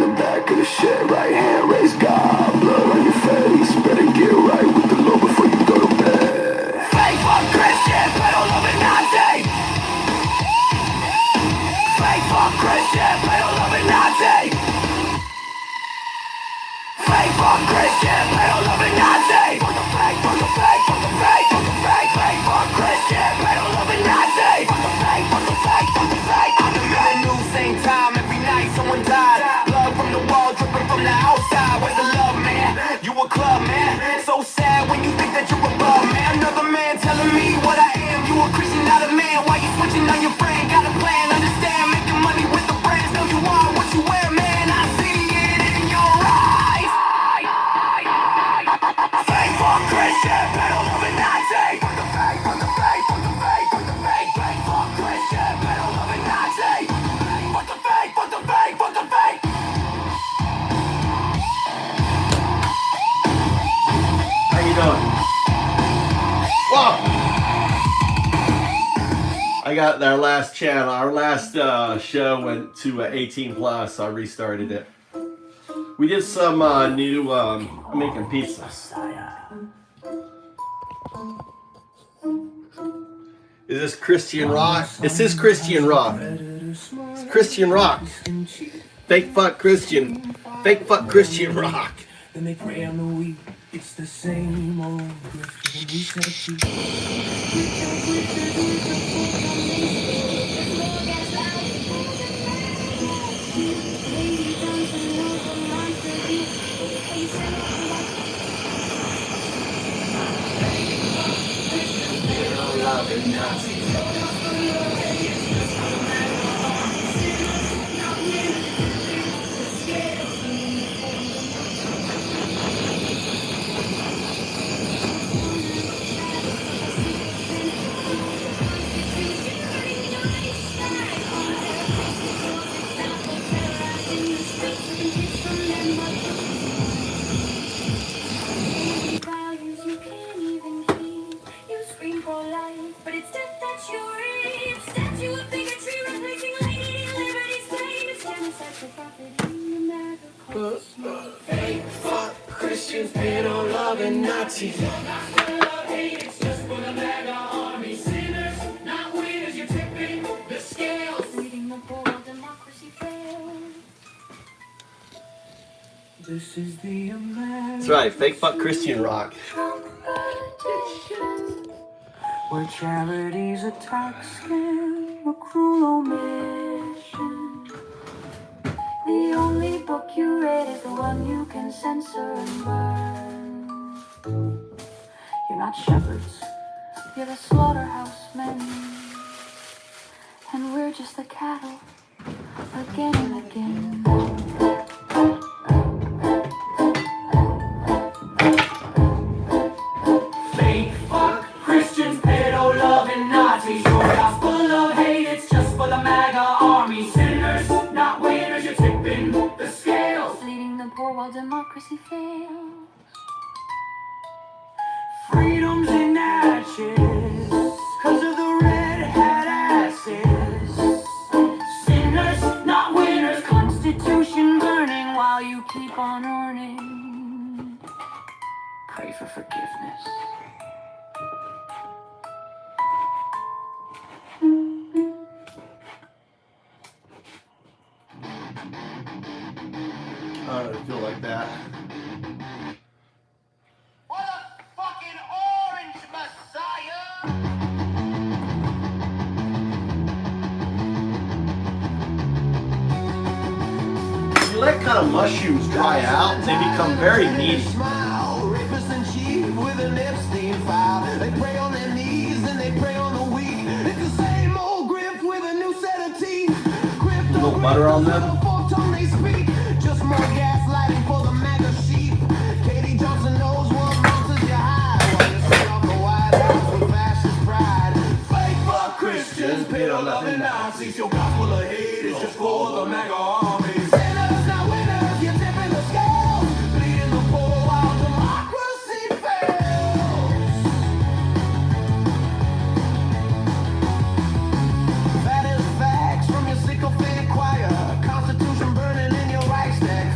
the back of the shed, right hand raised, God, blood on your face. Better get right with the Lord before you go to bed. Faithful Christian, pedal loving Nazi. Faithful Christian, pedal loving Nazi. Faithful Christian, pedal loving Nazi. Fuck the fake, fuck the fake, fuck the fake, fuck the fake. Faithful Christian, pedal loving Nazi. Fuck the fake, fuck the fake, fuck the fake. I'm in the news, same time every night someone died. Blood from the wall, dripping from the outside. Where's the love, man? You a club, man. So sad when you think that you're above, man. Another man telling me what I am. You a Christian, not a man. Why you switching on your friend? Got a plan, understand, making money with the brands. Know you are what you wear, man. I see it in your eyes. Faithful Christian, pedal loving Nazi. Fuck the fake, fuck the fake, fuck the fake, fuck the fake. Faithful Christian, pedal loving Nazi. Fuck the fake, fuck the fake, fuck the fake. How you doing? Whoa! I got our last channel, our last show went to 18 plus. I restarted it. We did some new making pizza. Is this Christian rock? It says Christian rock. It's Christian rock. Fake fuck Christian. Fake fuck Christian rock. Then they pray on the week. It's the same old Christians, pedal loving Nazis. It's just for the mega army. Sinners, not winners, you're tipping the scales. Leading the poor democracy fails. This is the American. That's right, fake fuck Christian rock. Where charity's a tax scam, a cruel omission. The only book you read is the one you can censor and burn. You're not shepherds, you're the slaughterhouse men. And we're just the cattle, again and again. Fake fuck Christians, pedo loving Nazis. Your gospel of hate, it's just for the MAGA army. Sinners, not winners, you're tipping the scales. Leading the poor while democracy fails. Freedom's in ashes, cause of the red hat asses. Sinners, not winners, Constitution burning while you keep on earning. Pray for forgiveness. I don't feel like that. What a fucking orange messiah! If you let kind of mushrooms dry out, they become very meaty. Rapist in chief with an Epstein file. They prey on their knees and they prey on the weak. It's the same old grip with a new set of teeth. A little butter on them. Just more gaslighting for the MAGA sheep. Katie Johnson knows what monsters you hide. While you sit off the White House with fascist pride. Fake fuck Christians, pedo loving Nazis. Your gospel of hate is just for the MAGA armies. Sinners, not winners, you're tipping the scales. Bleeding the poor while democracy fails. That is facts from your sycophant choir. Constitution burning in your Reichstag.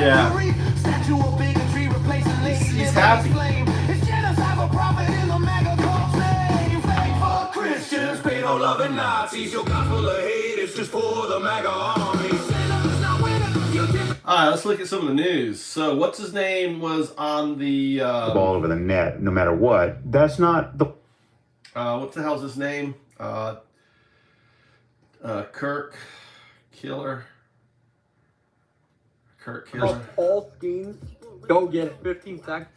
Yeah. Statue of bigotry replacing He's happy. It's genocide for profit in the mega cult's name. Fake for Christians, pedo loving Nazis. Your gospel of hate is just for the mega army. Sinners not winning. You did. All right, let's look at some of the news. So, what's his name was on the ball over the net, no matter what. That's not the. what the hell's his name? Kirk Killer. Kirk Killer. All schemes. Go get it. 15 seconds.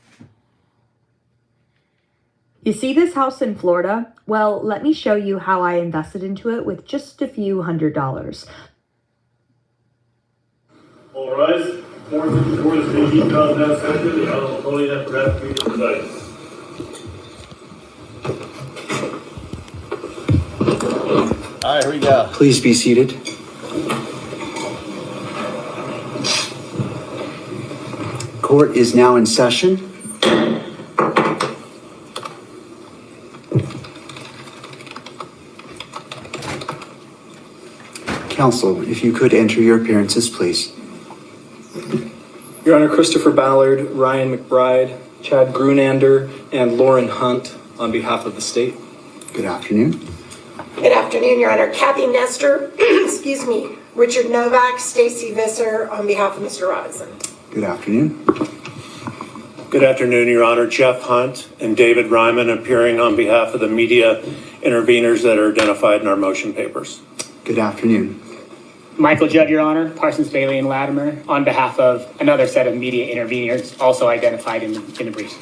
You see this house in Florida? Well, let me show you how I invested into it with just a few $100. All rise. 454 is being heat down sector. The Honorable Tony F. Bradford presides. All right, here we go. Please be seated. Court is now in session. Counsel, if you could enter your appearances, please. Your Honor, Christopher Ballard, Ryan McBride, Chad Grunander, and Lauren Hunt on behalf of the state. Good afternoon. Good afternoon, Your Honor. Kathy Nestor, excuse me, Richard Novak, Stacy Visser on behalf of Mr. Robinson. Good afternoon. Good afternoon, Your Honor. Jeff Hunt and David Ryman appearing on behalf of the media interveners that are identified in our motion papers. Good afternoon. Michael Judd, Your Honor, Parsons, Bailey, and Latimer, on behalf of another set of media interveners also identified in the briefs.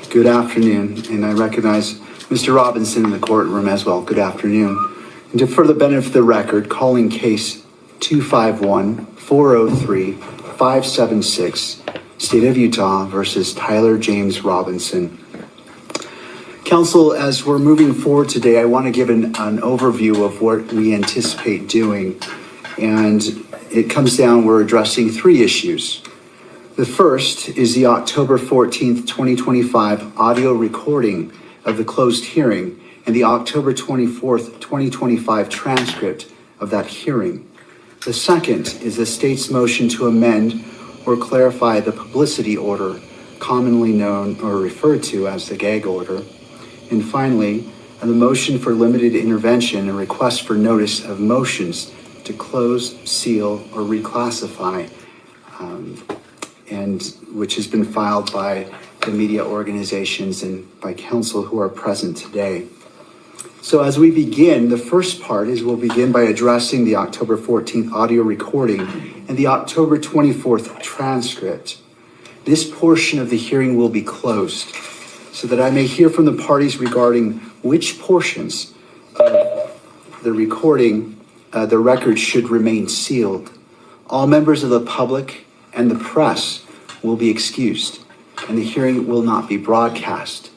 Good afternoon, and I recognize Mr. Robinson in the courtroom as well. Good afternoon. And to further benefit the record, calling case 251-403-576, State of Utah versus Tyler James Robinson. Counsel, as we're moving forward today, I want to give an overview of what we anticipate doing. And it comes down, we're addressing three issues. The first is the October 14th, 2025 audio recording of the closed hearing and the October 24th, 2025 transcript of that hearing. The second is the state's motion to amend or clarify the publicity order, commonly known or referred to as the gag order. And finally, the motion for limited intervention and request for notice of motions to close, seal, or reclassify, and which has been filed by the media organizations and by counsel who are present today. So as we begin, the first part is we'll begin by addressing the October 14th audio recording and the October 24th transcript. This portion of the hearing will be closed so that I may hear from the parties regarding which portions of the recording the record should remain sealed. All members of the public and the press will be excused, and the hearing will not be broadcast.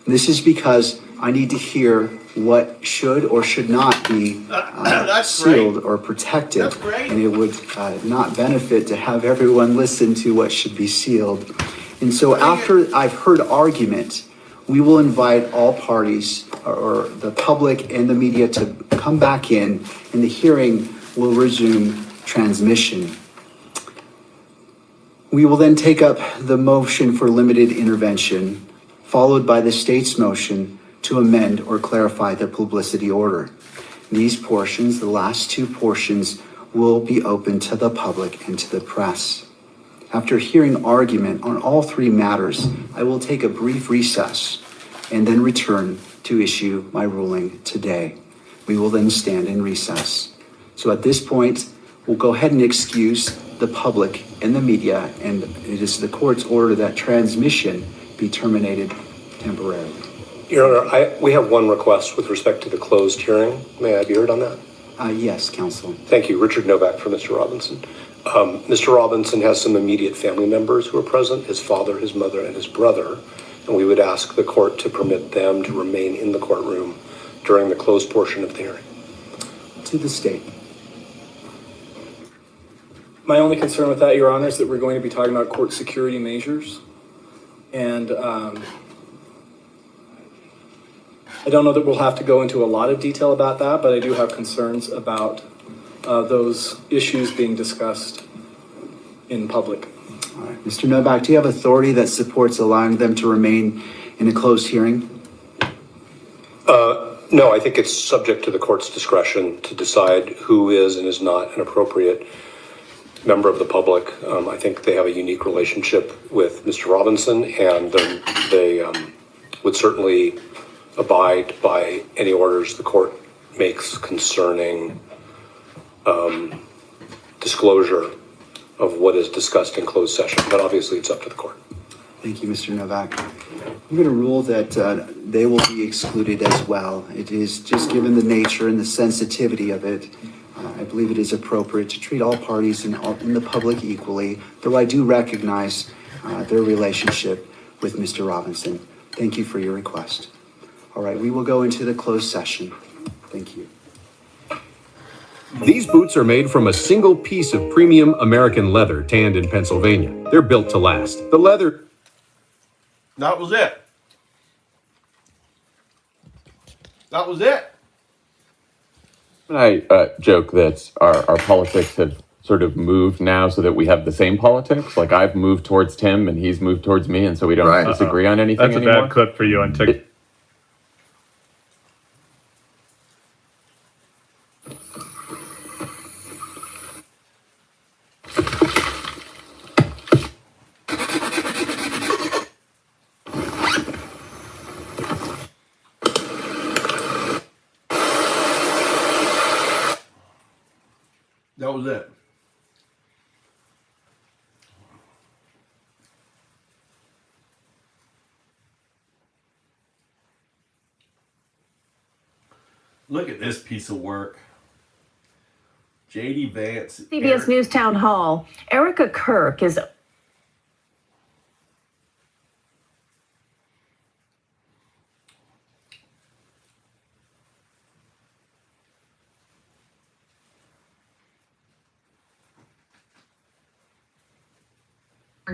This is because I need to hear what should or should not be sealed or protected. And it would not benefit to have everyone listen to what should be sealed. And so after I've heard argument, we will invite all parties or the public and the media to come back in, and the hearing will resume transmission. We will then take up the motion for limited intervention, followed by the state's motion to amend or clarify the publicity order. These portions, the last two portions, will be open to the public and to the press. After hearing argument on all three matters, I will take a brief recess and then return to issue my ruling today. We will then stand in recess. So at this point, we'll go ahead and excuse the public and the media, and it is the court's order that transmission be terminated temporarily. Your Honor, we have one request with respect to the closed hearing. May I be heard on that? Yes, counsel. Thank you. Richard Novak for Mr. Robinson. Mr. Robinson has some immediate family members who are present, his father, his mother, and his brother, and we would ask the court to permit them to remain in the courtroom during the closed portion of the hearing. To the state. My only concern with that, Your Honor, is that we're going to be talking about court security measures. And I don't know that we'll have to go into a lot of detail about that, but I do have concerns about those issues being discussed in public. All right. Mr. Novak, do you have authority that supports allowing them to remain in a closed hearing? No, I think it's subject to the court's discretion to decide who is and is not an appropriate member of the public. I think they have a unique relationship with Mr. Robinson, and they would certainly abide by any orders the court makes concerning disclosure of what is discussed in closed session. But obviously, it's up to the court. Thank you, Mr. Novak. I'm going to rule that they will be excluded as well. It is just given the nature and the sensitivity of it, I believe it is appropriate to treat all parties in the public equally, though I do recognize their relationship with Mr. Robinson. Thank you for your request. All right, we will go into the closed session. Thank you. These boots are made from a single piece of premium American leather tanned in Pennsylvania. They're built to last. The leather... That was it. That was it. I joke that our politics have sort of moved now so that we have the same politics. Like I've moved towards Tim and he's moved towards me, and so we don't disagree on anything That's anymore. a bad clip for you on TikTok. That was it. Look at this piece of work. J.D. Vance. CBS News Town Hall. Erica Kirk is...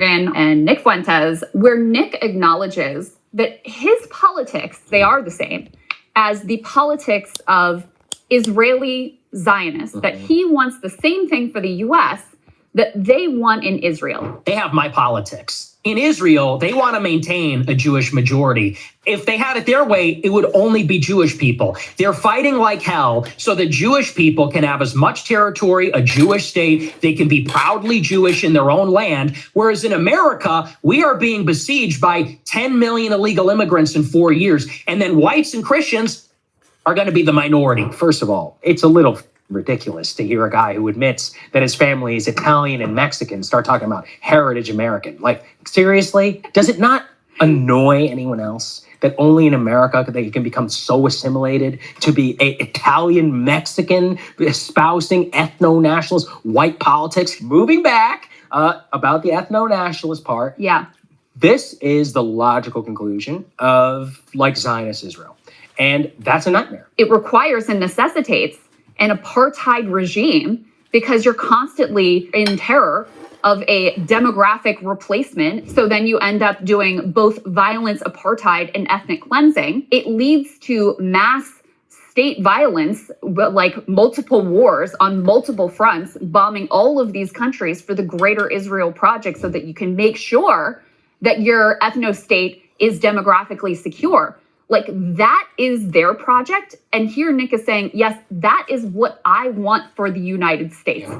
And Nick Fuentes, where Nick acknowledges that his politics, they are the same as the politics of Israeli Zionists, that he wants the same thing for the U.S. that they want in Israel. They have my politics. In Israel, they want to maintain a Jewish majority. If they had it their way, it would only be Jewish people. They're fighting like hell so that Jewish people can have as much territory, a Jewish state. They can be proudly Jewish in their own land. Whereas in America, we are being besieged by 10 million illegal immigrants in 4 years. And then whites and Christians are going to be the minority. First of all, it's a little ridiculous to hear a guy who admits that his family is Italian and Mexican start talking about heritage American. Like, seriously? Does it not annoy anyone else that only in America they can become so assimilated to be a Italian Mexican espousing ethno-nationalist white politics? Moving back about the ethno-nationalist part. Yeah. This is the logical conclusion of like Zionist Israel. And that's a nightmare. It requires and necessitates an apartheid regime because you're constantly in terror of a demographic replacement. So then you end up doing both violence, apartheid, and ethnic cleansing. It leads to mass state violence, like multiple wars on multiple fronts, bombing all of these countries for the greater Israel project so that you can make sure that your ethno-state is demographically secure. Like, that is their project. And here Nick is saying, yes, that is what I want for the United States.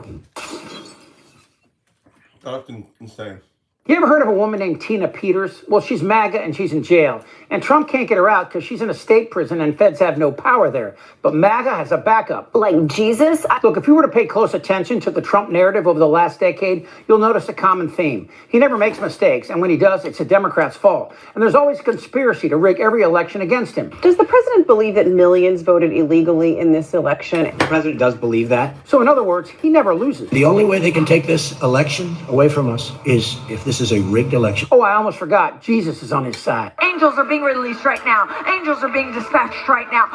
That's insane. You ever heard of a woman named Tina Peters? Well, she's MAGA and she's in jail. And Trump can't get her out because she's in a state prison and feds have no power there. But MAGA has a backup. Like Jesus? Look, if you were to pay close attention to the Trump narrative over the last decade, you'll notice a common theme. He never makes mistakes, and when he does, it's the Democrats' fault. And there's always a conspiracy to rig every election against him. Does the president believe that millions voted illegally in this election? The president does believe that. So in other words, he never loses. The only way they can take this election away from us is if this is a rigged election. Oh, I almost forgot. Jesus is on his side. Angels are being released right now. Angels are being dispatched right now.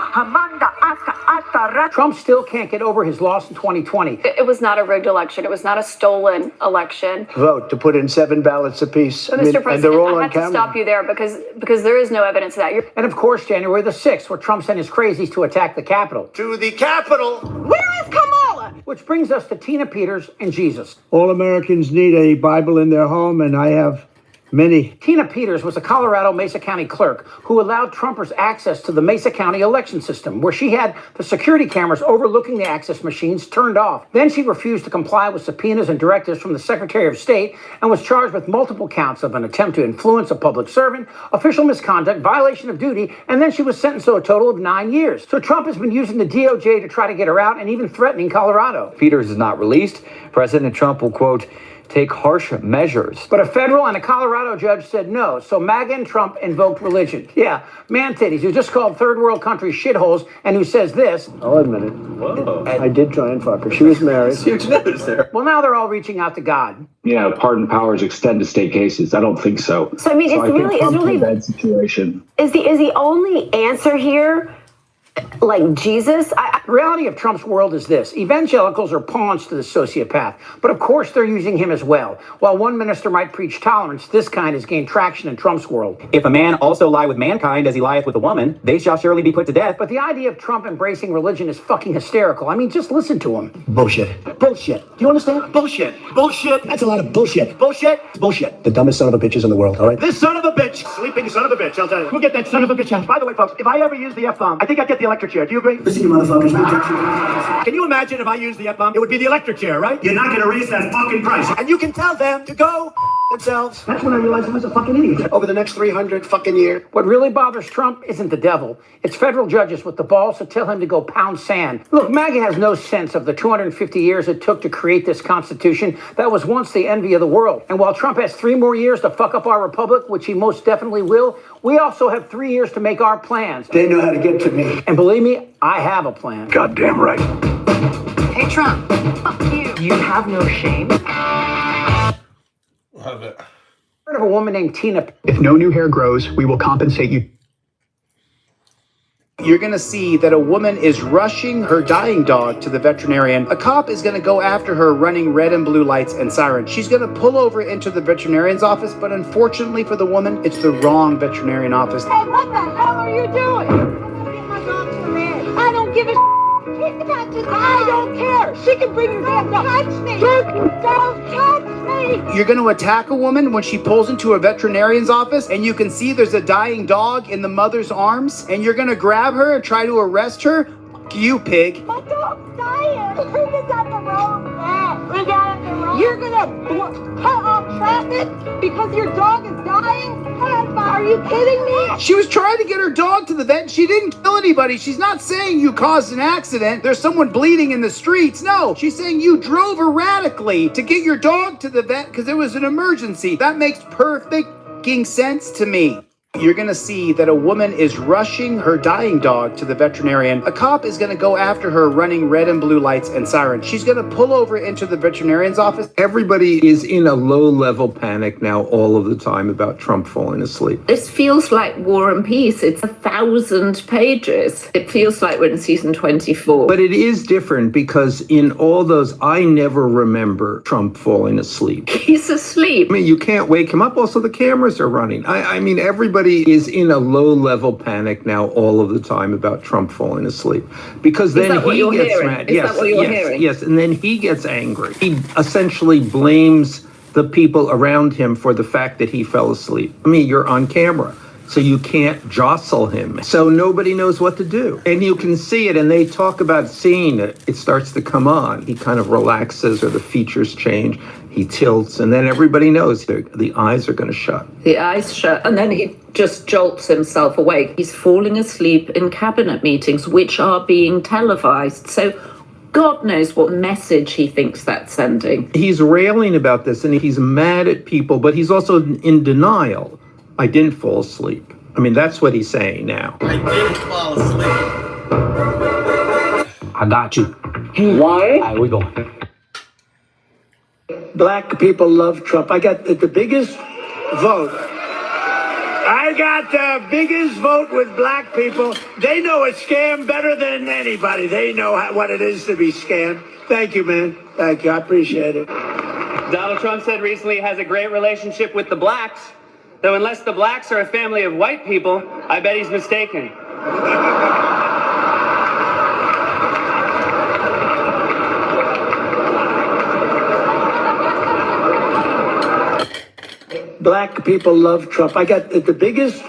Trump still can't get over his loss in 2020. It was not a rigged election. It was not a stolen election. Vote to put in 7 ballots apiece. But Mr. President, I have to stop you there because there is no evidence of that. And of course, January the 6th, where Trump sent his crazies to attack the Capitol. To the Capitol. Where is Kamala? Which brings us to Tina Peters and Jesus. All Americans need a Bible in their home, and I have many. Tina Peters was a Colorado Mesa County clerk who allowed Trumpers access to the Mesa County election system, where she had the security cameras overlooking the access machines turned off. Then she refused to comply with subpoenas and directives from the Secretary of State and was charged with multiple counts of an attempt to influence a public servant, official misconduct, violation of duty, and then she was sentenced to a total of 9 years. So Trump has been using the DOJ to try to get her out and even threatening Colorado. Peters is not released. President Trump will, quote, take harsh measures. But a federal and a Colorado judge said no, so MAGA and Trump invoked religion. Yeah, man titties, who just called third world countries shitholes and who says this. I'll admit it. Whoa. I did try and fuck her. She was married. Huge news there. Well, now they're all reaching out to God. Yeah, pardon powers extend to state cases. I don't think so. So I mean, it's really bad situation. Is the only answer here like Jesus? The reality of Trump's world is this. Evangelicals are pawns to the sociopath, but of course they're using him as well. While one minister might preach tolerance, this kind has gained traction in Trump's world. If a man also lie with mankind as he lieth with a woman, they shall surely be put to death. But the idea of Trump embracing religion is fucking hysterical. I mean, just listen to him. Bullshit. Bullshit. Do you understand? Bullshit. Bullshit. That's a lot of bullshit. Bullshit. Bullshit. The dumbest son of a bitches in the world, all right? This son of a bitch. Sleeping son of a bitch, I'll tell you. We'll get that son of a bitch out. By the way, folks, if I ever use the F-bomb, I think I'd get the electric chair. Do you agree? Listen, you motherfuckers. Can you imagine if I used the F-bomb? It would be the electric chair, right? You're not going to raise that fucking price. And you can tell them to go themselves. That's when I realized I was a fucking idiot. Over the next 300 fucking years. What really bothers Trump isn't the devil. It's federal judges with the balls to tell him to go pound sand. Look, MAGA has no sense of the 250 years it took to create this Constitution that was once the envy of the world. And while Trump has 3 more years to fuck up our republic, which he most definitely will, we also have 3 years to make our plans. They know how to get to me. And believe me, I have a plan. Goddamn right. Hey Trump, fuck you. You have no shame. Love it. Heard of a woman named Tina. If no new hair grows, we will compensate you. You're going to see that a woman is rushing her dying dog to the veterinarian. A cop is going to go after her running red and blue lights and sirens. She's going to pull over into the veterinarian's office, but unfortunately for the woman, it's the wrong veterinarian office. Hey, what the hell are you doing? I'm gonna get my dog some meds. I don't give a I don't care. She can bring her damn dog. Touch me. Don't touch me. You're going to attack a woman when she pulls into a veterinarian's office and you can see there's a dying dog in the mother's arms and you're going to grab her and try to arrest her? Fuck you, pig. My dog's dying. We just got the wrong vet. We got it the wrong. You're gonna cut off traffic because your dog is dying? Are you kidding me? She was trying to get her dog to the vet. She didn't kill anybody. She's not saying you caused an accident. There's someone bleeding in the streets. No, she's saying you drove erratically to get your dog to the vet because it was an emergency. That makes perfect sense to me. You're going to see that a woman is rushing her dying dog to the veterinarian. A cop is going to go after her running red and blue lights and sirens. She's going to pull over into the veterinarian's office. Everybody is in a low-level panic now all of the time about Trump falling asleep. This feels like War and Peace. It's 1,000 pages. It feels like we're in season 24. But it is different because in all those, I never remember Trump falling asleep. He's asleep. I mean, you can't wake him up. Also, the cameras are running. I mean, everybody is in a low-level panic now all of the time about Trump falling asleep. Because then he gets mad. Is that what you're hearing? Yes, and then he gets angry. He essentially blames the people around him for the fact that he fell asleep. I mean, you're on camera, so you can't jostle him. So nobody knows what to do. And you can see it, and they talk about seeing it. It starts to come on. He kind of relaxes or the features change. He tilts, and then everybody knows the eyes are going to shut. The eyes shut, and then he just jolts himself awake. He's falling asleep in cabinet meetings, which are being televised. So God knows what message he thinks that's sending. He's railing about this, and he's mad at people, but he's also in denial. I didn't fall asleep. I mean, that's what he's saying now. I didn't fall asleep. I got you. Why? All right, we go. Black people love Trump. I got the biggest vote. I got the biggest vote with black people. They know a scam better than anybody. They know what it is to be scammed. Thank you, man. Thank you. I appreciate it. Donald Trump said recently he has a great relationship with the blacks. Though unless the blacks are a family of white people, I bet he's mistaken. Black people love Trump. I got the biggest.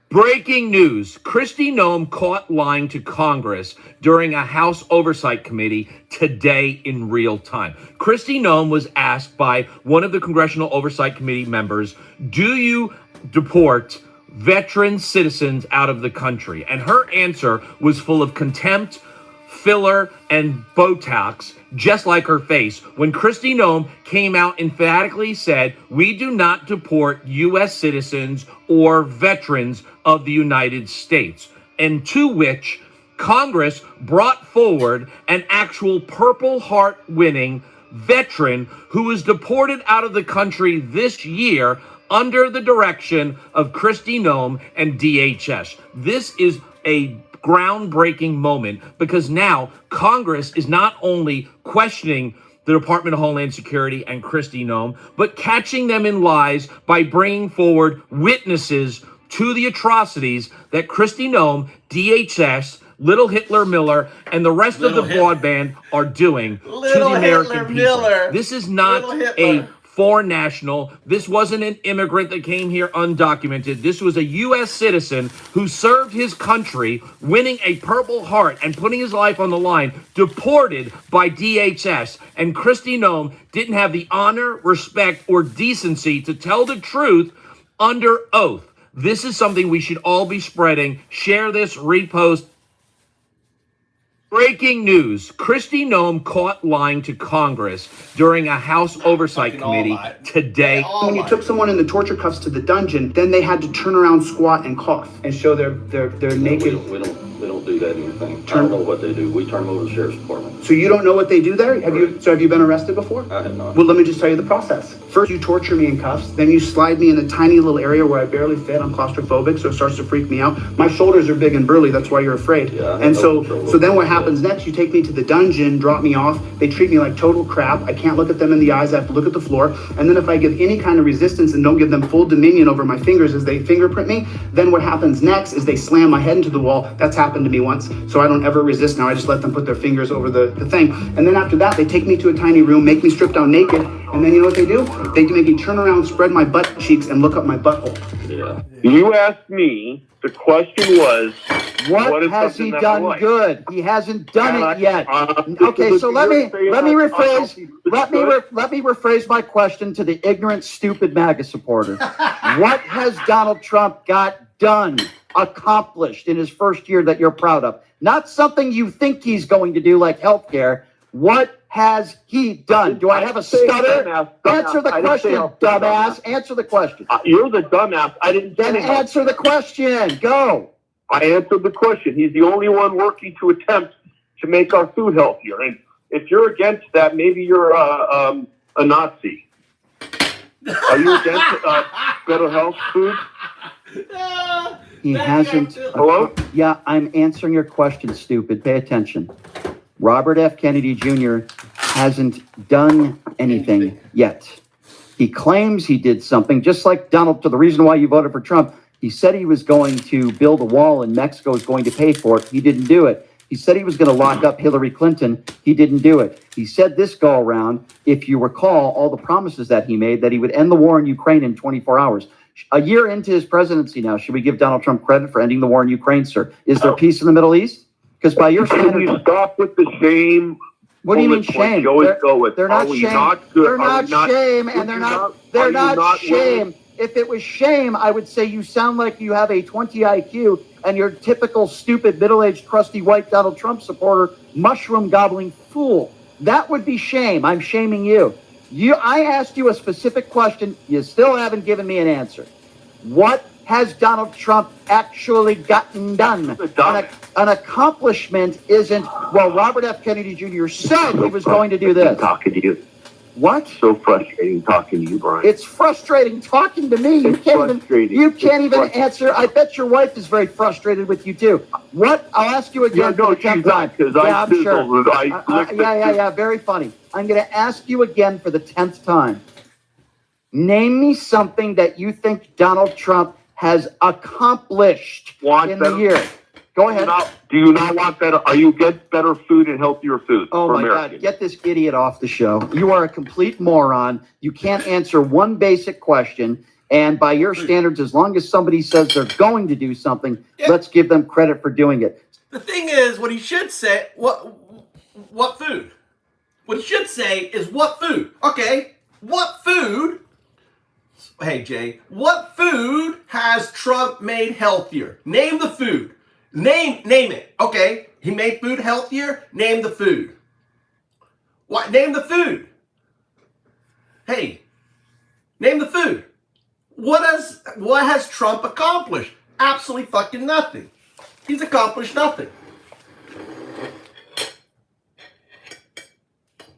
Breaking news. Kristi Noem caught lying to Congress during a House Oversight Committee today in real time. Kristi Noem was asked by one of the Congressional Oversight Committee members, do you deport veteran citizens out of the country? And her answer was full of contempt, filler, and Botox, just like her face, when Kristi Noem came out emphatically said, we do not deport U.S. citizens or veterans of the United States. And to which Congress brought forward an actual Purple Heart winning veteran who was deported out of the country this year under the direction of Kristi Noem and DHS. This is a groundbreaking moment because now Congress is not only questioning the Department of Homeland Security and Kristi Noem, but catching them in lies by bringing forward witnesses to the atrocities that Kristi Noem, DHS, Little Hitler Miller, and the rest of the broadband are doing to the American people. This is not a foreign national. This wasn't an immigrant that came here undocumented. This was a U.S. citizen who served his country, winning a Purple Heart and putting his life on the line, deported by DHS. And Kristi Noem didn't have the honor, respect, or decency to tell the truth under oath. This is something we should all be spreading. Share this, repost. Breaking news. Kristi Noem caught lying to Congress during a House Oversight Committee today. When you took someone in the torture cuffs to the dungeon, then they had to turn around, squat, and cough and show their naked. We don't do that anything. I don't know what they do. We turn them over to the sheriff's department. So you don't know what they do there? Have you been arrested before? I have not. Well, let me just tell you the process. First, you torture me in cuffs. Then you slide me in a tiny little area where I barely fit. I'm claustrophobic, so it starts to freak me out. My shoulders are big and burly. That's why you're afraid. Yeah, and so then what happens next? You take me to the dungeon, drop me off. They treat me like total crap. I can't look at them in the eyes. I have to look at the floor. And then if I give any kind of resistance and don't give them full dominion over my fingers as they fingerprint me, then what happens next is they slam my head into the wall. That's happened to me once. So I don't ever resist now. I just let them put their fingers over the thing. And then after that, they take me to a tiny room, make me strip down naked. And then you know what they do? They make me turn around, spread my butt cheeks, and look up my butthole. Yeah. You asked me, the question was, what has he done good? He hasn't done it yet. Okay, so let me rephrase my question to the ignorant, stupid MAGA supporter. What has Donald Trump got done, accomplished in his first year that you're proud of? Not something you think he's going to do like healthcare. What has he done? Do I have a stutter? Answer the question, dumbass. Answer the question. You're the dumbass. I didn't say Then answer the question. Go. I answered the question. He's the only one working to attempt to make our food healthier. And if you're against that, maybe you're a Nazi. Are you against better health food? He hasn't. Hello? Yeah, I'm answering your question, stupid. Pay attention. Robert F. Kennedy Jr. hasn't done anything yet. He claims he did something, just like Donald, to the reason why you voted for Trump. He said he was going to build a wall and Mexico is going to pay for it. He didn't do it. He said he was going to lock up Hillary Clinton. He didn't do it. He said this go around, if you recall all the promises that he made, that he would end the war in Ukraine in 24 hours. A year into his presidency now, should we give Donald Trump credit for ending the war in Ukraine, sir? Is there peace in the Middle East? Because by your standards... Can you stop with the shame? What do you mean shame? They're not shame. They're not shame, and they're not shame. If it was shame, I would say you sound like you have a 20 IQ and you're typical stupid middle-aged crusty white Donald Trump supporter, mushroom gobbling fool. That would be shame. I'm shaming you. I asked you a specific question. You still haven't given me an answer. What has Donald Trump actually gotten done? An accomplishment isn't, well, Robert F. Kennedy Jr. said he was going to do this. Talking to you. What? So frustrating talking to you, Brian. It's frustrating talking to me. You can't even answer. I bet your wife is very frustrated with you too. What? I'll ask you again for the 10th time. Yeah, I'm sure. Yeah. Very funny. I'm going to ask you again for the 10th time. Name me something that you think Donald Trump has accomplished in the year. Go ahead. Do you not want better? Are you against better food and healthier food Oh for my Americans? God, get this idiot off the show. You are a complete moron. You can't answer one basic question. And by your standards, as long as somebody says they're going to do something, let's give them credit for doing it. The thing is, what he should say, what food? What he should say is what food? Okay, what food? Hey Jay, what food has Trump made healthier? Name the food. Name it. Okay, he made food healthier. Name the food. What? Name the food. Hey, name the food. What has Trump accomplished? Absolutely fucking nothing. He's accomplished nothing.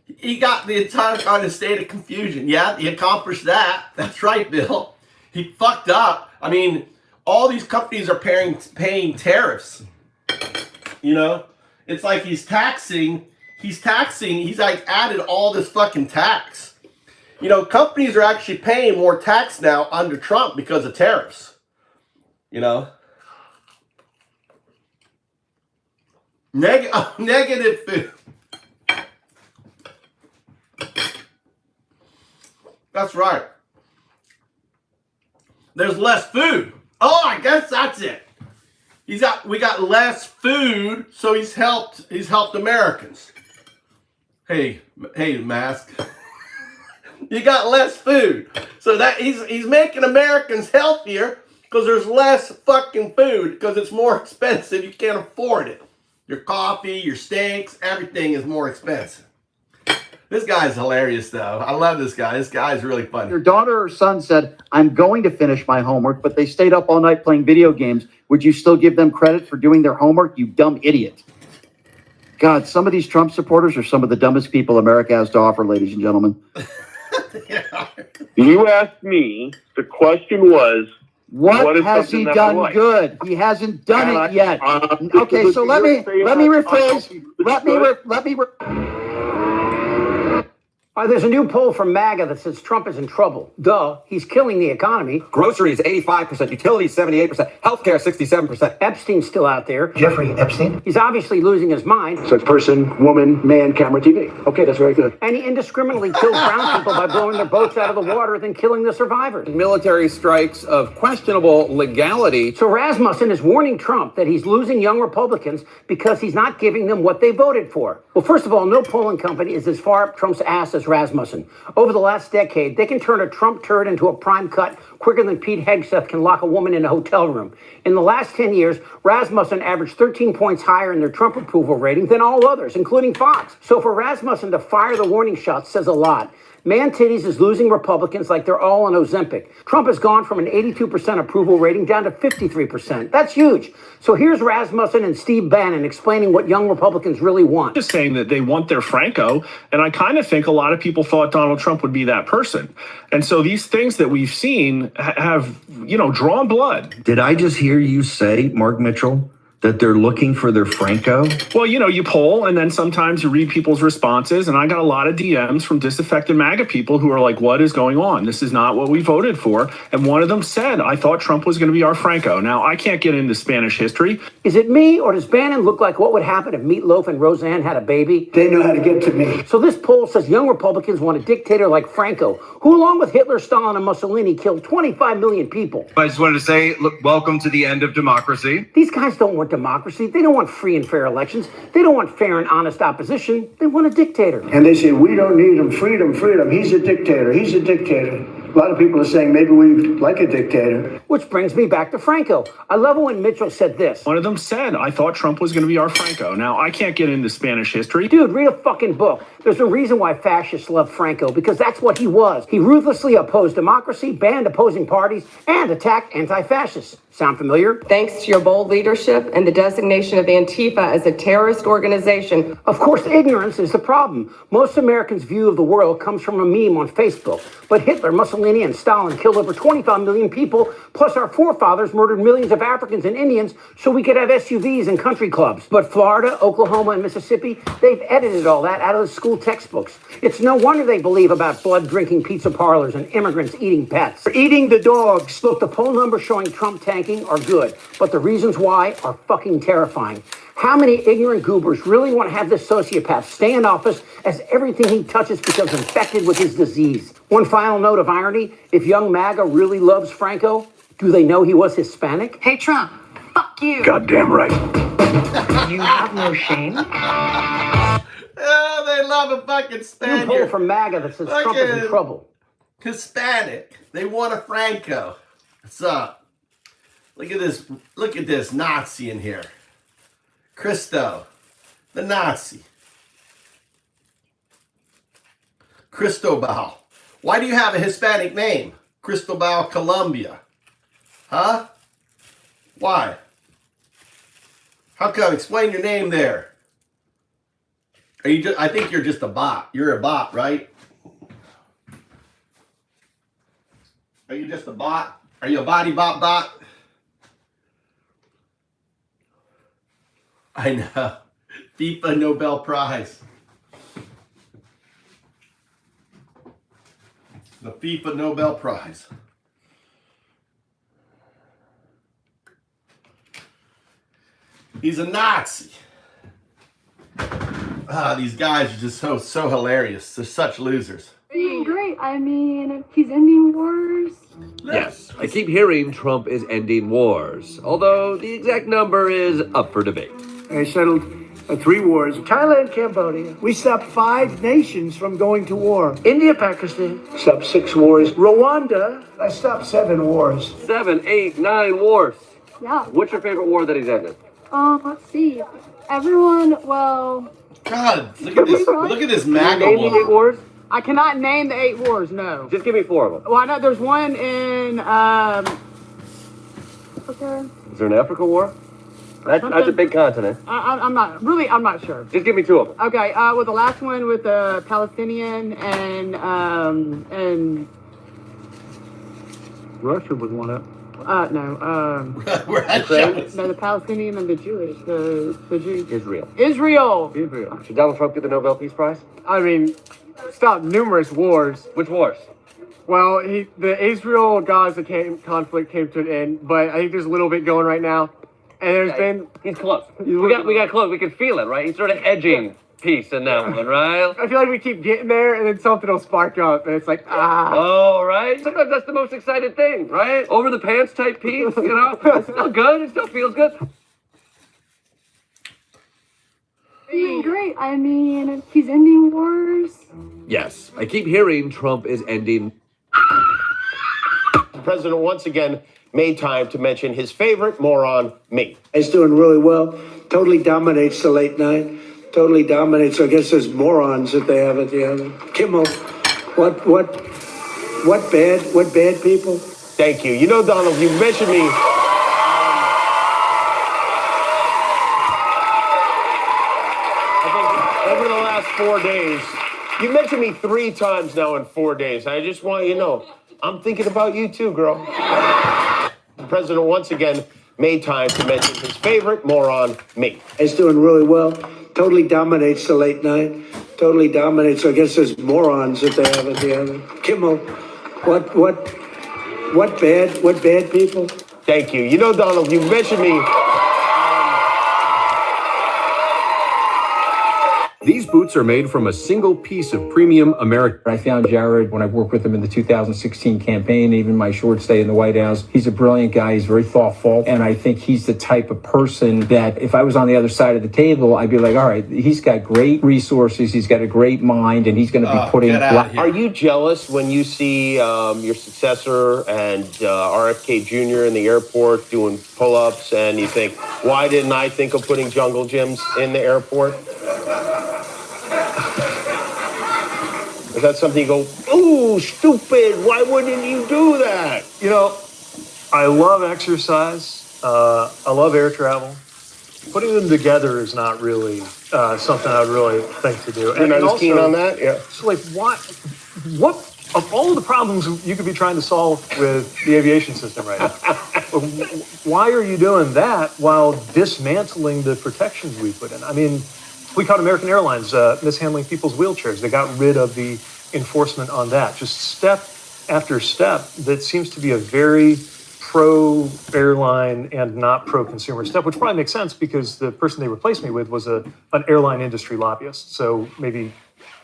He got the entire kind of state of confusion. Yeah, he accomplished that. That's right, Bill. He fucked up. I mean, all these companies are paying tariffs. You know? It's like he's like added all this fucking tax. You know, companies are actually paying more tax now under Trump because of tariffs. You know? Negative food. That's right. There's less food. Oh, I guess that's it. We got less food, so he's helped Americans. Hey, mask. You got less food. So that he's making Americans healthier because there's less fucking food because it's more expensive. You can't afford it. Your coffee, your steaks, everything is more expensive. This guy's hilarious, though. I love this guy. This guy's really funny. Your daughter or son said, I'm going to finish my homework, but they stayed up all night playing video games. Would you still give them credit for doing their homework, you dumb idiot? God, some of these Trump supporters are some of the dumbest people America has to offer, ladies and gentlemen. You asked me, the question was, what has he done good? He hasn't done it yet. Okay, so let me rephrase. There's a new poll from MAGA that says Trump is in trouble. Duh, he's killing the economy. Groceries, 85%. Utilities, 78%. Healthcare, 67%. Epstein's still out there. Jeffrey Epstein? He's obviously losing his mind. So it's person, woman, man, camera, TV. Okay, that's very good. And he indiscriminately kills brown people by blowing their boats out of the water, then killing the survivors. Military strikes of questionable legality. So Rasmussen is warning Trump that he's losing young Republicans because he's not giving them what they voted for. Well, first of all, no polling company is as far up Trump's ass as Rasmussen. Over the last decade, they can turn a Trump turd into a prime cut quicker than Pete Hegseth can lock a woman in a hotel room. In the last 10 years, Rasmussen averaged 13 points higher in their Trump approval rating than all others, including Fox. So for Rasmussen to fire the warning shots says a lot. Man Titties is losing Republicans like they're all on Ozempic. Trump has gone from an 82% approval rating down to 53%. That's huge. So here's Rasmussen and Steve Bannon explaining what young Republicans really want. Just saying that they want their Franco, and I kind of think a lot of people thought Donald Trump would be that person. And so these things that we've seen have, drawn blood. Did I just hear you say, Mark Mitchell, that they're looking for their Franco? Well, you poll and then sometimes you read people's responses. And I got a lot of DMs from disaffected MAGA people who are like, what is going on? This is not what we voted for. And one of them said, I thought Trump was going to be our Franco. Now, I can't get into Spanish history. Is it me, or does Bannon look like what would happen if Meatloaf and Roseanne had a baby? They know how to get to me. So this poll says young Republicans want a dictator like Franco, who along with Hitler, Stalin, and Mussolini killed 25 million people. I just wanted to say, look, welcome to the end of democracy. These guys don't want democracy. They don't want free and fair elections. They don't want fair and honest opposition. They want a dictator. And they say, we don't need him. Freedom, freedom. He's a dictator. He's a dictator. A lot of people are saying maybe we like a dictator. Which brings me back to Franco. I love it when Mitchell said this. One of them said, I thought Trump was going to be our Franco. Now, I can't get into Spanish history. Dude, read a fucking book. There's a reason why fascists love Franco, because that's what he was. He ruthlessly opposed democracy, banned opposing parties, and attacked anti-fascists. Sound familiar? Thanks to your bold leadership and the designation of Antifa as a terrorist organization. Of course, ignorance is the problem. Most Americans' view of the world comes from a meme on Facebook. But Hitler, Mussolini, and Stalin killed over 25 million people, plus Plus, our forefathers murdered millions of Africans and Indians so we could have SUVs and country clubs. But Florida, Oklahoma, and Mississippi, they've edited all that out of the school textbooks. It's no wonder they believe about blood-drinking pizza parlors and immigrants eating pets. Eating the dogs. Look, the poll numbers showing Trump tanking are good, but the reasons why are fucking terrifying. How many ignorant goobers really want to have this sociopath stay in office as everything he touches becomes infected with his disease? One final note of irony, if young MAGA really loves Franco, do they know he was Hispanic? Hey, Trump, fuck you. Goddamn right. You have no shame. Oh, they love a fucking New Spaniard. poll from MAGA that says Trump is in trouble. Hispanic. They want a Franco. What's up? Look at this. Look at this Nazi in here. Christo, the Nazi. Cristobal. Why do you have a Hispanic name? Cristobal Colombia. Huh? Why? How come? Explain your name there. Are you just, I think you're just a bot. You're a bot, right? Are you just a bot? Are you a body bot? I know. FIFA Nobel Prize. The FIFA Nobel Prize. He's a Nazi. These guys are just so hilarious. They're such losers. Great. I mean, he's ending wars. Yes, I keep hearing Trump is ending wars, although the exact number is up for debate. I settled 3 wars. Thailand, Cambodia. We stopped 5 nations from going to war. India, Pakistan. Stopped 6 wars. Rwanda. I stopped 7 wars. 7, 8, 9 wars. Yeah. What's your favorite war that he's ended? Let's see. Everyone, well... God, look at this. Look at this MAGA Name the 8 wars? I cannot name the 8 wars, no. Just give me 4 of them. Well, I know there's one in, Africa. Is there an Africa war? That's a big continent. I'm not sure. Just give me 2 of them. Okay, well, the last one with the Palestinian and Russia was one up. no, Russia. no, the Palestinian and the Jewish, the Jews. Israel. Israel. Should Donald Trump get the Nobel Peace Prize? I mean, stopped numerous wars. Which wars? Well, the Israel-Gaza conflict came to an end, but I think there's a little bit going right now. And there's been... He's close. We got close. We can feel it, right? He's sort of edging peace in that one, right? I feel like we keep getting there, and then something will spark up, and it's like, Oh, right? Sometimes that's the most excited thing, right? Over the pants type peace, you know? It's still good. It still feels good. Great. I mean, he's ending wars. Yes, I keep hearing Trump is ending. The president once again made time to mention his favorite moron, me. He's doing really well. Totally dominates the late night. Totally dominates. I guess there's morons that they have at the end. Kimmel, what bad people? Thank you. You know, Donald, you mentioned me. I think over the last 4 days, you mentioned me 3 times now in 4 days. I just want you to know, I'm thinking about you too, girl. The president once again made time to mention his favorite moron, me. He's doing really well. Totally dominates the late night. Totally dominates. I guess there's morons that they have at the end. Kimmel, what bad people? Thank you. You know, Donald, you mentioned me. These boots are made from a single piece of premium American. I found Jared when I worked with him in the 2016 campaign, even my short stay in the White House. He's a brilliant guy. He's very thoughtful. And I think he's the type of person that if I was on the other side of the table, I'd be like, all right, he's got great resources. He's got a great mind, and he's going to be putting... Are you jealous when you see your successor and RFK Jr. in the airport doing pull-ups and you think, why didn't I think of putting jungle gyms in the airport? Is that something you go, ooh, stupid, why wouldn't you do that? You know, I love exercise. I love air travel. Putting them together is not really something I'd really think to do. You're not as keen on that? Yeah. So, like, what of all of the problems you could be trying to solve with the aviation system right now, why are you doing that while dismantling the protections we put in? I mean, we caught American Airlines mishandling people's wheelchairs. They got rid of the enforcement on that. Just step after step that seems to be a very pro-airline and not pro-consumer step, which probably makes sense because the person they replaced me with was an airline industry lobbyist. So maybe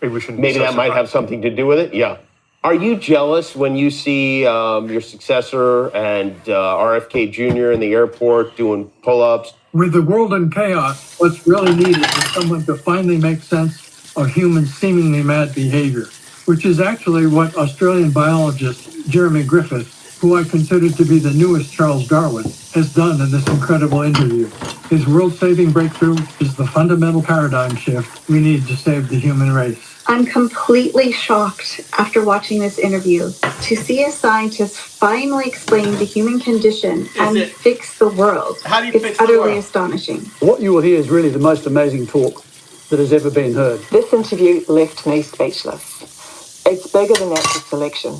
we shouldn't. Maybe that might have something to do with it. Yeah. Are you jealous when you see your successor and RFK Jr. in the airport doing pull-ups? With the world in chaos, what's really needed is someone to finally make sense of human seemingly mad behavior, which is actually what Australian biologist Jeremy Griffith, who I consider to be the newest Charles Darwin, has done in this incredible interview. His world-saving breakthrough is the fundamental paradigm shift we need to save the human race. I'm completely shocked after watching this interview to see a scientist finally explain the human condition and fix the world. How do you it's fix the utterly world? astonishing. What you will hear is really the most amazing talk that has ever been heard. This interview left me speechless. It's bigger than natural selection.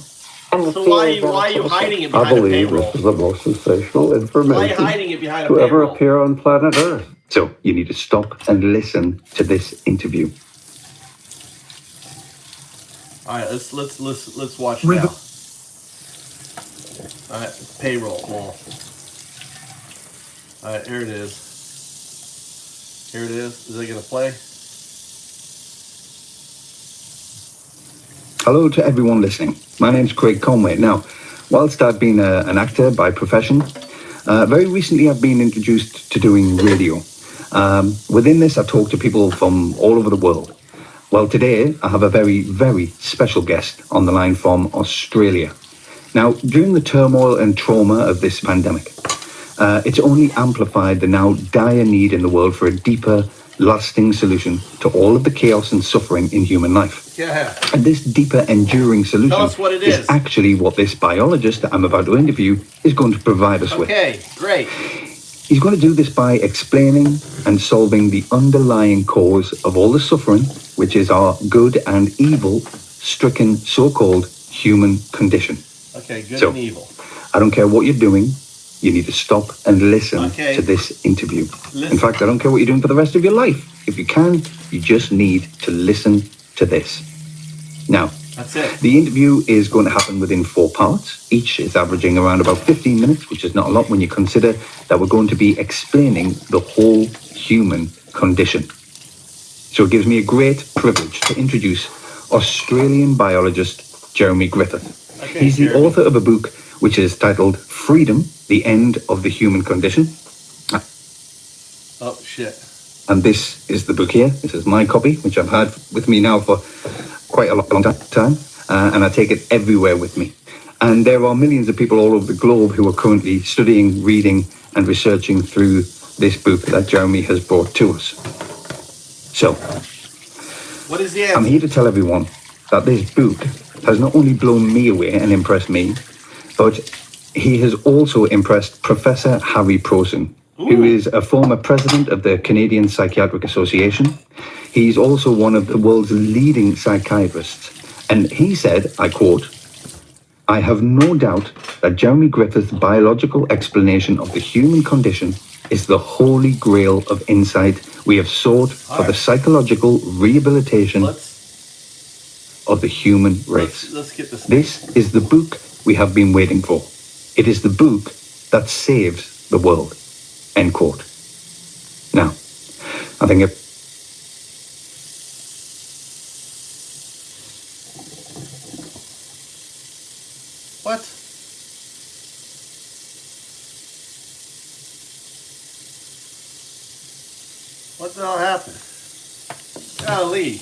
And the So fear why of are you relativity. hiding it I behind a believe payroll? this is the most sensational Why are you information hiding it behind a to ever payroll? appear on planet Earth. So you need to stop and listen to this interview. All right, let's watch With now. All right, payroll. Well, all right, here it is. Here it is. Is it gonna play? Hello to everyone listening. My name's Craig Conway. Now, whilst I've been an actor by profession, very recently I've been introduced to doing radio. Within this, I talk to people from all over the world. Well, today I have a very, very special guest on the line from Australia. Now, during the turmoil and trauma of this pandemic, it's only amplified the now dire need in the world for a deeper, lasting solution to all of the chaos and suffering in human life. Yeah. And this deeper, enduring solution Tell us what it is is. actually what this biologist that I'm about to interview is going to provide us with. Okay, great. He's going to do this by explaining and solving the underlying cause of all the suffering, which is our good and evil stricken so-called human condition. Okay, good So, and evil. I don't care what you're doing, you need to stop and listen Okay. to this interview. Listen. In fact, I don't care what you're doing for the rest of your life. If you can, you just need to listen to this. Now, That's it. the interview is going to happen within 4 parts. Each is averaging around about 15 minutes, which is not a lot when you consider that we're going to be explaining the whole human condition. So it gives me a great privilege to introduce Australian biologist Jeremy Griffith. Okay, He's the Jeremy. author of a book which is titled Freedom, the End of the Human Condition. Oh shit. And this is the book here. This is my copy, which I've had with me now for quite a long time. And I take it everywhere with me. And there are millions of people all over the globe who are currently studying, reading, and researching through this book that Jeremy has brought to us. So, What is the I'm answer? here to tell everyone that this book has not only blown me away and impressed me, but he has also impressed Professor Harry Prosen, who is a former president of the Canadian Psychiatric Association. He's also one of the world's leading psychiatrists. And he said, I quote, "I have no doubt that Jeremy Griffith's biological explanation of the human condition is the holy grail of insight we have sought for the psychological rehabilitation of the human race. Let's get this. This is the book we have been waiting for. It is the book that saves the world." End quote. Now, I think it... What? What the hell happened? Golly.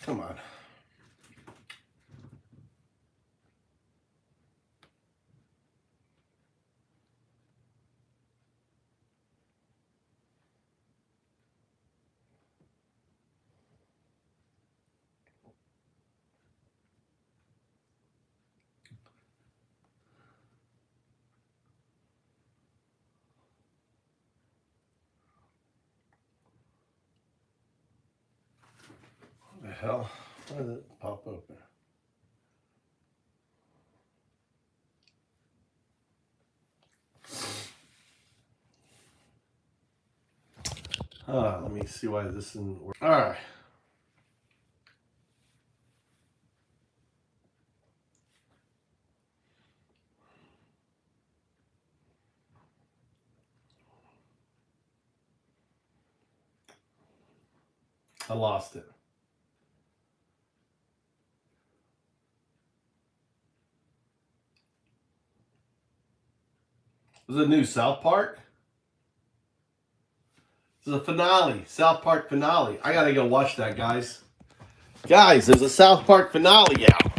Come on. What the hell? Why did it pop open? Let me see why this isn't working. All right. I lost it. This is a new South Park. This is a finale. South Park finale. I gotta go watch that, guys. Guys, there's a South Park finale out.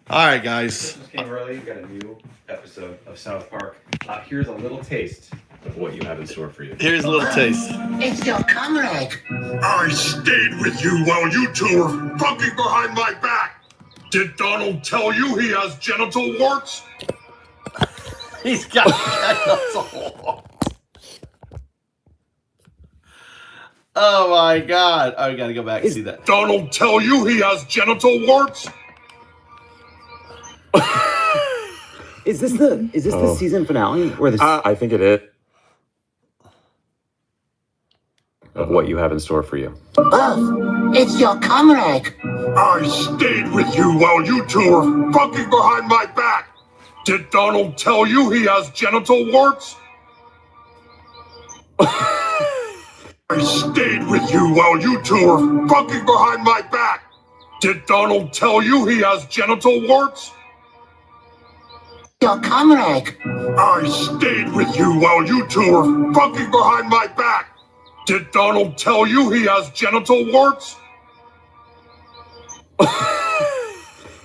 All right, guys. Christmas came early. You got a new episode of South Park. Here's a little taste of what you have in store for you. Here's a little taste. It's your comrade. I stayed with you while you two were fucking behind my back. Did Donald tell you he has genital warts? He's got genital warts. Oh my God. I gotta go back and see that. Donald tell you he has genital warts? Is this the season finale or the? I think it is. Of what you have in store for you. Oh, it's your comrade. I stayed with you while you two were fucking behind my back. Did Donald tell you he has genital warts? I stayed with you while you two were fucking behind my back. Did Donald tell you he has genital warts? Your comrade. I stayed with you while you two were fucking behind my back. Did Donald tell you he has genital warts?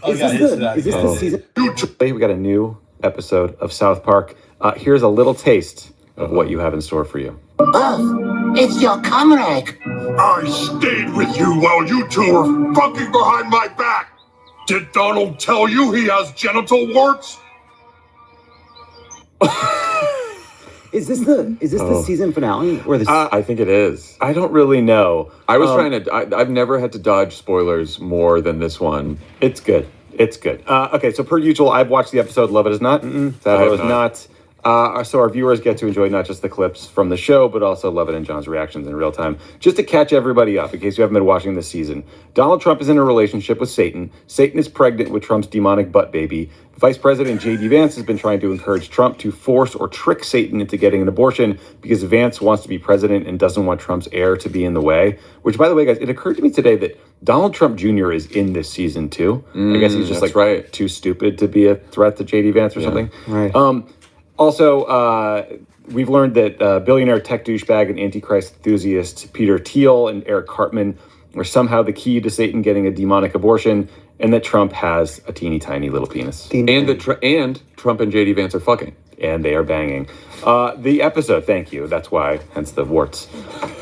Is this the season? We got a new episode of South Park. Here's a little taste of what you have in store for you. Oh, it's your comrade. I stayed with you while you two were fucking behind my back. Did Donald tell you he has genital warts? Is this the season finale or the? I think it is. I don't really know. I was trying to. I've never had to dodge spoilers more than this one. It's good. It's good. Okay, so per usual, I've watched the episode. Love It Is Not. That I was not. So our viewers get to enjoy not just the clips from the show, but also Lovett and John's reactions in real time. Just to catch everybody up, in case you haven't been watching this season, Donald Trump is in a relationship with Satan. Satan is pregnant with Trump's demonic butt baby. Vice President J.D. Vance has been trying to encourage Trump to force or trick Satan into getting an abortion because Vance wants to be president and doesn't want Trump's heir to be in the way. Which, by the way, guys, it occurred to me today that Donald Trump Jr. is in this season too. I guess he's just too stupid to be a threat to J.D. Vance or something. Right. Also, we've learned that billionaire tech douchebag and Antichrist enthusiast Peter Thiel and Eric Cartman were somehow the key to Satan getting a demonic abortion, and that Trump has a teeny tiny little penis. And Trump and J.D. Vance are fucking. And they are banging. The episode, thank you. That's why, hence the warts.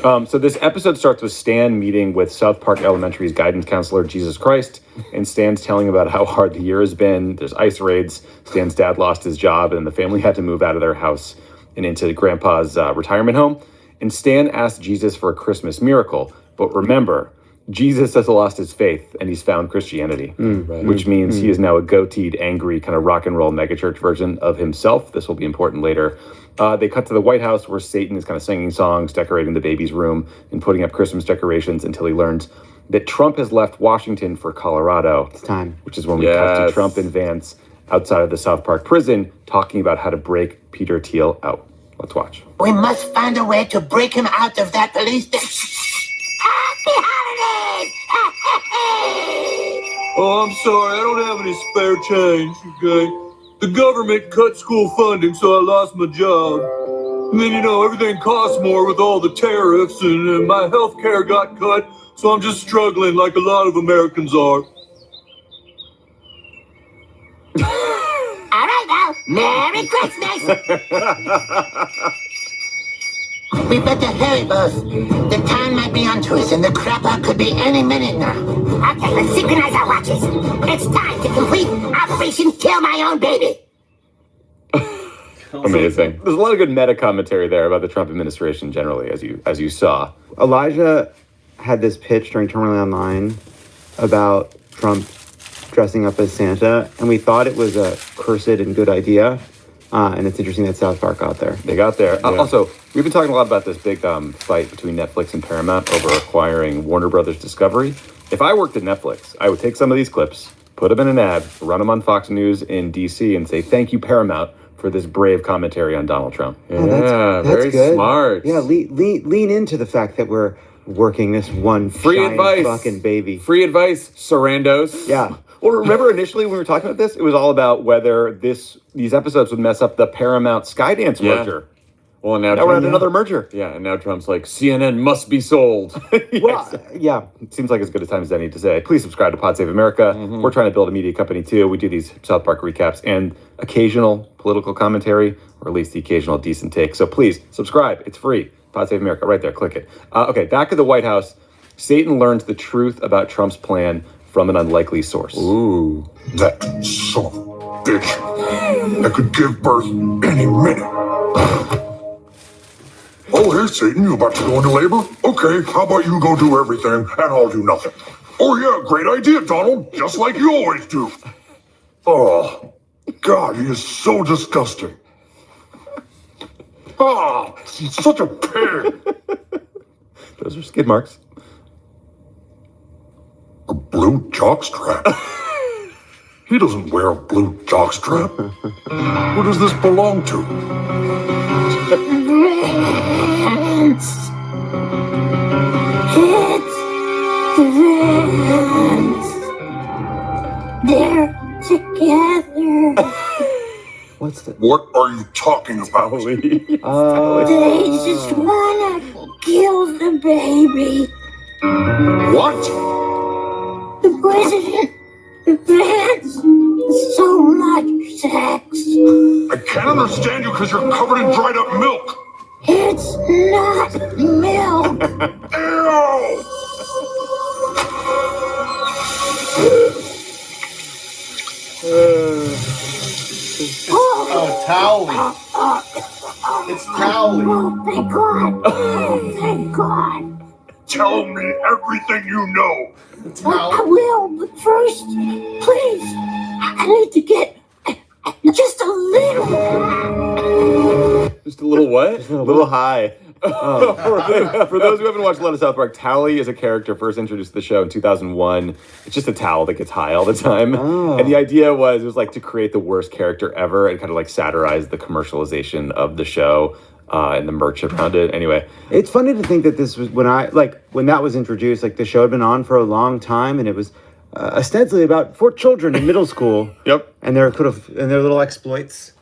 So this episode starts with Stan meeting with South Park Elementary's guidance counselor, Jesus Christ. And Stan's telling about how hard the year has been. There's ice raids. Stan's dad lost his job, and the family had to move out of their house and into Grandpa's retirement home. And Stan asked Jesus for a Christmas miracle. But remember, Jesus has lost his faith and he's found Christianity, which means he is now a goateed, angry, kind of rock and roll megachurch version of himself. This will be important later. They cut to the White House where Satan is kind of singing songs, decorating the baby's room, and putting up Christmas decorations until he learns that Trump has left Washington for Colorado. It's time. Which is when we cut to Trump and Vance outside of the South Park prison talking about how to break Peter Thiel out. Let's watch. We must find a way to break him out of that police station. Happy holidays! Oh, I'm sorry, I don't have any spare change, okay? The government cut school funding, so I lost my job. And then, everything costs more with all the tariffs, and my health care got cut, so I'm just struggling like a lot of Americans are. All right now, Merry Christmas! We better hurry, boss. The time might be onto us, and the crapper could be any minute now. Okay, let's synchronize our watches. It's time to complete Operation Kill My Own Baby. Amazing. There's a lot of good meta commentary there about the Trump administration generally, as you saw. Elijah had this pitch during Terminally Online about Trump dressing up as Santa, and we thought it was a cursed and good idea. And it's interesting that South Park got there. They got there. Yeah. Also, we've been talking a lot about this big fight between Netflix and Paramount over acquiring Warner Brothers Discovery. If I worked at Netflix, I would take some of these clips, put them in an ad, run them on Fox News in DC, and say, thank you, Paramount, for this brave commentary on Donald Trump. That's very good. Smart. Yeah, lean into the fact that we're working this one free giant advice fucking baby. Free advice, Sarandos. Yeah. Well, remember initially when we were talking about this, it was all about whether these episodes would mess up the Paramount Skydance merger. Well, now we're at another merger. Yeah, and now Trump's like, CNN must be sold. Yeah. It seems like as good a time as any to say, please subscribe to Pod Save America. We're trying to build a media company too. We do these South Park recaps and occasional political commentary, or at least the occasional decent take. So please subscribe. It's free. Pod Save America, right there. Click it. Okay, back at the White House, Satan learns the truth about Trump's plan from an unlikely source. Ooh. That son of a bitch that could give birth any minute. Oh, hey, Satan, you about to go into labor? Okay, how about you go do everything and I'll do nothing? Oh, yeah, great idea, Donald. Just like you always do. Oh, God, he is so disgusting. Ah, he's such a pig. Those are skid marks. A blue jockstrap? He doesn't wear a blue jockstrap. Who does this belong to? It's they're together. What are you talking about? They just wanna kill the baby. What? The president demands so much sex. I can't understand you because you're covered in dried up milk. It's not milk. Ew! Oh, Towley. It's Towley. Oh, thank God. Oh, thank God. Tell me everything you know. I will, but first, please, I need to get just a little. Just a little what? Just a little high. For those who haven't watched a lot of South Park, Towley is a character first introduced to the show in 2001. It's just a towel that gets high all the time. And the idea was, it was like to create the worst character ever and kind of like satirize the commercialization of the show and the merch around it. Anyway. It's funny to think that this was when that was introduced, like the show had been on for a long time and it was ostensibly about 4 children in middle school. Yep. And their little exploits.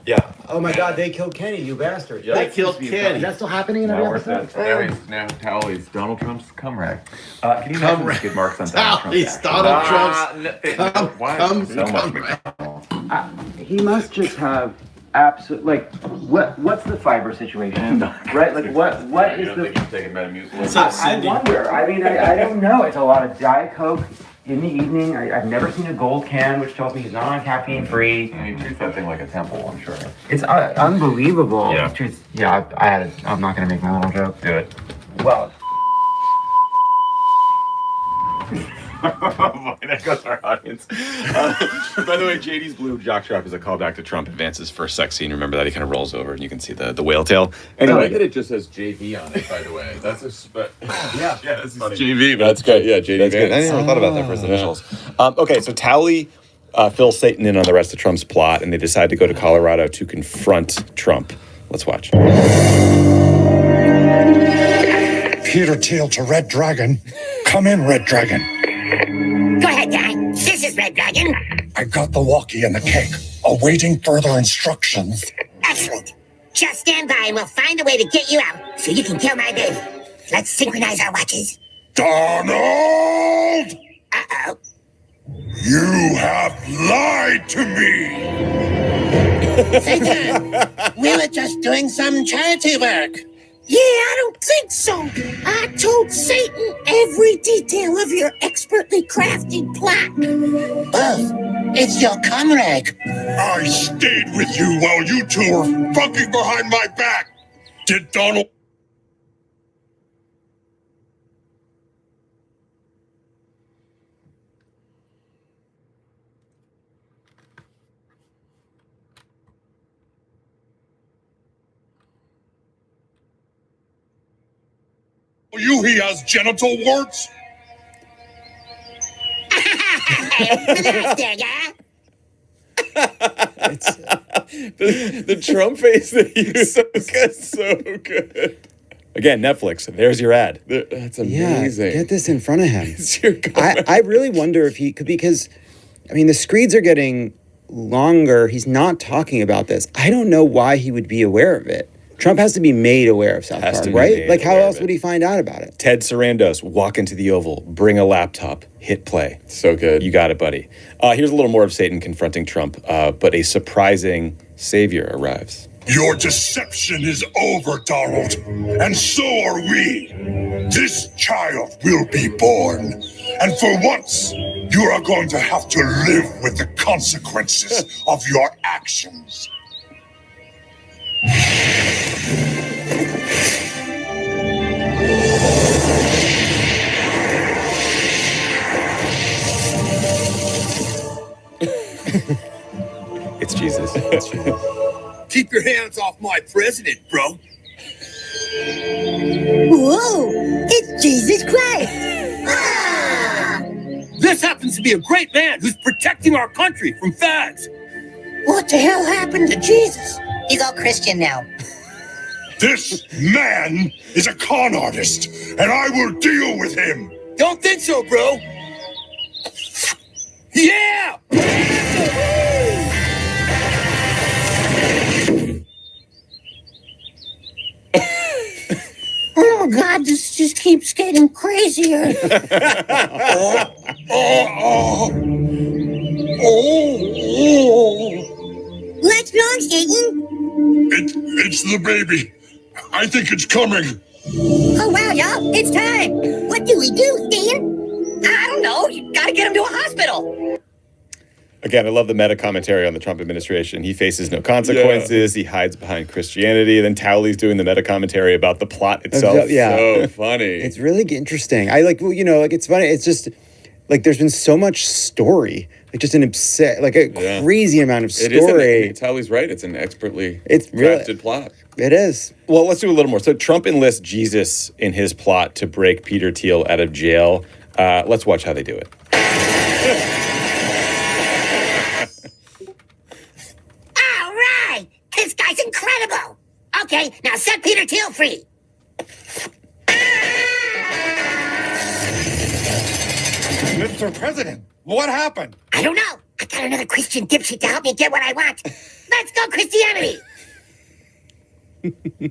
Yeah. Oh my God, they killed Kenny, you bastard. They killed Kenny. Is that still happening in every episode? Now Towley's Donald Trump's cum rag. Can you imagine the skid marks on Donald Trump? Towley's Donald Trump's Why so much McDonald's? He must just have absolute, like, what's the fiber situation, right? Like, what is the? Taking Metamucil. What's up, I Cindy? wonder. I mean, I don't know. It's a lot of Diet Coke in the evening. I've never seen a gold can, which tells me he's not on caffeine free. And he treats that thing like a temple, I'm sure. It's unbelievable. Yeah. He treats, I'm not gonna make my little joke. Do it. Well. Boy, there goes our audience. By the way, JD's blue jockstrap is a callback to Trump advances first sex scene. Remember that? He kind of rolls over and you can see the whale tail. And I like that it just says JV on it, by the way. That's yeah, this is JV. But that's good. Yeah, JD Vance. Good. I never thought about that for his initials. Okay, so Towley fills Satan in on the rest of Trump's plot, and they decide to go to Colorado to confront Trump. Let's watch. Peter Thiel to Red Dragon. Come in, Red Dragon. Go ahead, guy. This is Red Dragon. I got the walkie and the cake. Awaiting further instructions. Excellent. Just stand by and we'll find a way to get you out so you can kill my baby. Let's synchronize our watches. Donald! Uh-oh. You have lied to me! Satan, we were just doing some charity work. Yeah, I don't think so. I told Satan every detail of your expertly crafted plot. Oh, it's your comrade. I stayed with you while you two were fucking behind my back. Did Donald... You, he has genital warts? the Trump face that you so good, so good. Again, Netflix. There's your ad. That's amazing. Yeah, get this in front of him. It's your I really wonder if he could, because, I mean, the screeds are getting longer. He's not talking about this. I don't know why he would be aware of it. Trump has to be made aware of South Park, right? Like, how else would he find out about it? Ted Sarandos, walk into the Oval, bring a laptop, hit play. So good. You got it, buddy. Here's a little more of Satan confronting Trump, but a surprising savior arrives. Your deception is over, Donald, and so are we. This child will be born, and for once, you are going to have to live with the consequences of your actions. It's Jesus. It's Jesus. Keep your hands off my president, bro. Whoa, it's Jesus Christ. This happens to be a great man who's protecting our country from fags. What the hell happened to Jesus? He's all Christian now. This man is a con artist, and I will deal with him. Don't think so, bro. Yeah! Oh, God, this just keeps getting crazier. What's wrong, Satan? It's the baby. I think it's coming. Oh, wow, y'all, it's time. What do we do, Stan? I don't know. You gotta get him to a hospital. Again, I love the meta commentary on the Trump administration. He faces no consequences. Yeah. He hides behind Christianity. And then Towley's doing the meta commentary about the plot itself. Yeah. So funny. It's really interesting. I like, well, you know, like, it's funny. It's just like there's been so much story, like just an crazy amount of story. Towley's right. It's an expertly crafted really, plot. It is. Well, let's do a little more. So Trump enlists Jesus in his plot to break Peter Thiel out of jail. Let's watch how they do it. All right! This guy's incredible! Okay, now set Peter Thiel free. Mr. President, what happened? I don't know. I got another Christian dipshit to help me get what I want. Let's go, Christianity!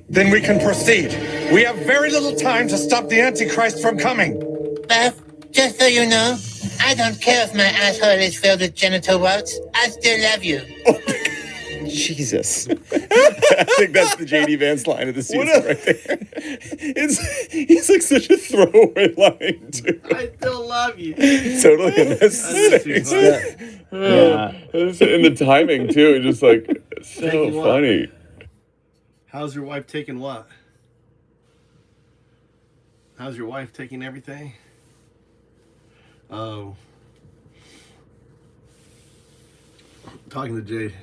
Then we can proceed. We have very little time to stop the Antichrist from coming. Beth, just so you know, I don't care if my asshole is filled with genital warts. I still love you. Jesus. I think that's the J.D. Vance line of the season right there. He's like such a throwaway line, too. I still love you. Totally unnecessary. Yeah. And the timing, too, just like so funny. How's your wife taking what? How's your wife taking everything? Talking to Jade.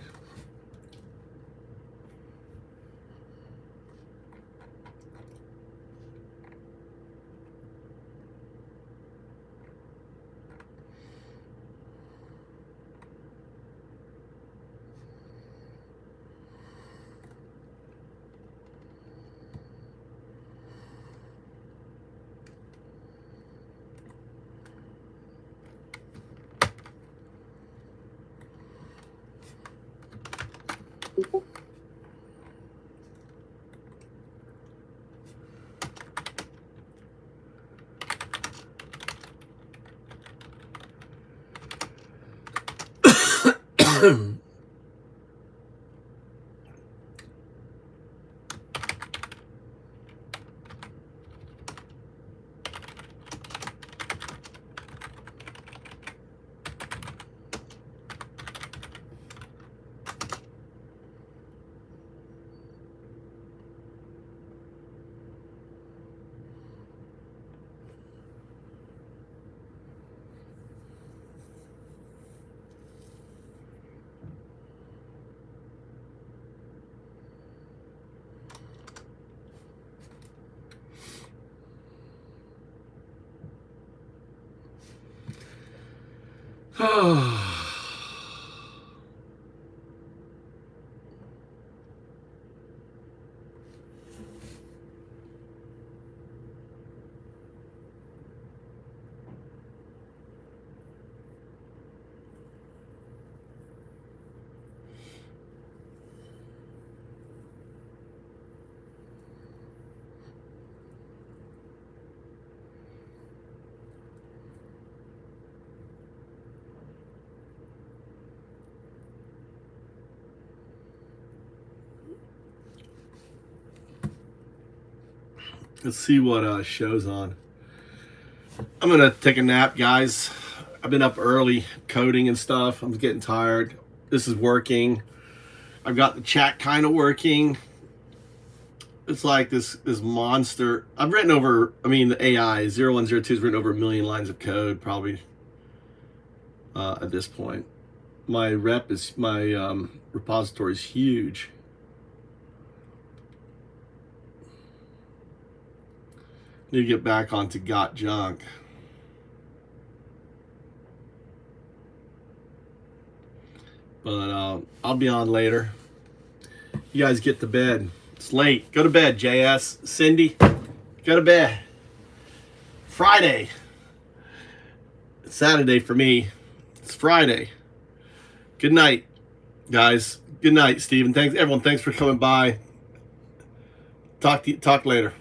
Let's see what show's on. I'm gonna take a nap, guys. I've been up early coding and stuff. I'm getting tired. This is working. I've got the chat kind of working. It's like this monster. I've written over, I mean, the AI 0102 has written over 1 million lines of code probably at this point. My repository is huge. Need to get back onto Got Junk. But I'll be on later. You guys get to bed. It's late. Go to bed, JS. Cindy, go to bed. Friday. It's Saturday for me. It's Friday. Good night, guys. Good night, Steven. Thanks, everyone. Thanks for coming by. Talk later.